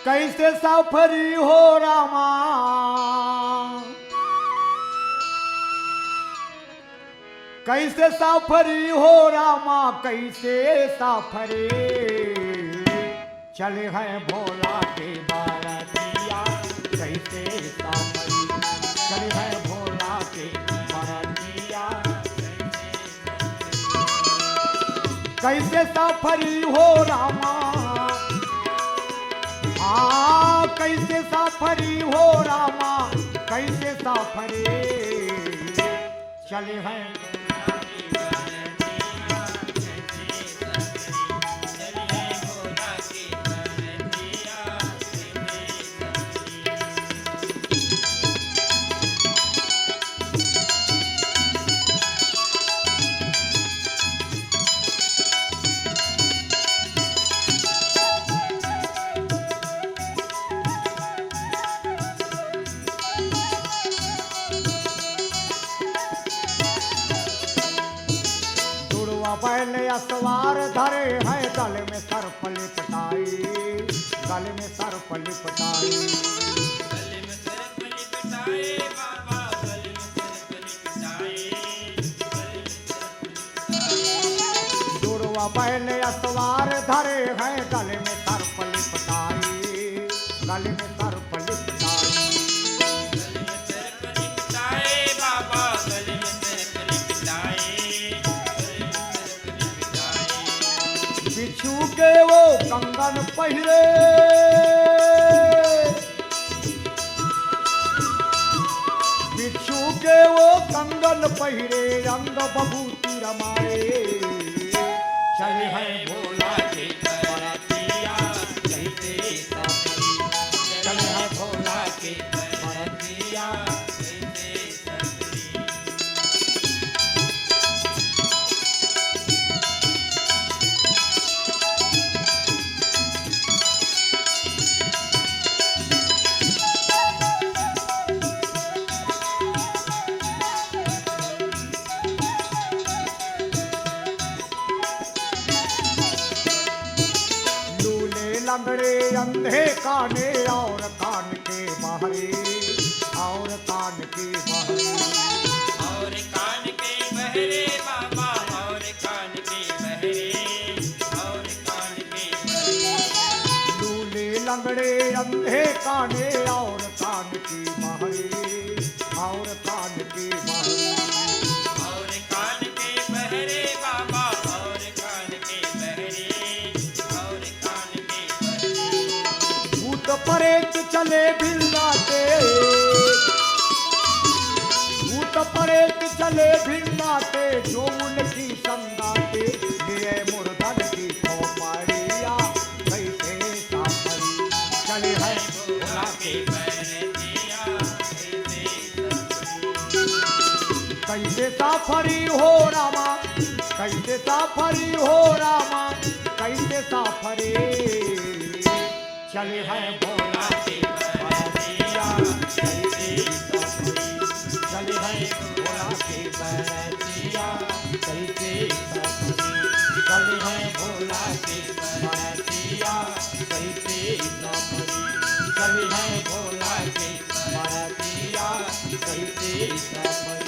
कैसे सफरी हो रामा, कैसे सफरी हो रामा, कैसे सफरे चले हैं भोला के बारातिया, कैसे सफरी चले हैं भोला के बारातिया, कैसे सफरी हो रामा, हाँ कैसे सफरी हो रामा, कैसे सफरे चले हैं बैल असवार धरे हैं, गले में सर्प लिपटाई, गले में सर्प लिपटाई, गले में सर्प लिपटाए बाबा, गले में सर्प लिपटाए, गले में सर्प लिपटाए। जुड़वा बैल असवार धरे हैं, गले में सर्प लिपटाई, गले में सर्प लिपटाई, गले में सर्प लिपटाए बाबा, गले में सर्प लिपटाए, बिच्छू के वो कंगन पहिरे, बिच्छू के वो कंगन पहिरे, रंग बभूति रमाए चले हैं भोला के बारातिया, कैसे सफरी चले हैं भोला के बारातिया, कैसे सफरी। लंगड़े अंधे काने और कान के बाहरे, और कान के बाहरे, और कान के बहरे बाबा, और कान के बहरे, और कान के बहरे। लूले लंगड़े अंधे काने और कान के बाहरे, और कान के बाहरे, और कान के बहरे बाबा, और कान के बहरे, और कान के बहरे। भूत परेत चले भिन्नाते, भूत परेत चले भिन्नाते, जो उनकी संगाते लिए मुर्दन की खोपड़िया, कैसे सफरी चले हैं भोला के बहरतिया, कैसे सफरी। कैसे सफरी हो रामा, कैसे सफरी हो रामा, कैसे सफरे चले हैं भोला के बारातिया, कैसे सफरी चले हैं भोला के बारातिया, कैसे सफरी चले हैं भोला के बारातिया, कैसे सफरी चले हैं भोला के बारातिया, कैसे सफरी।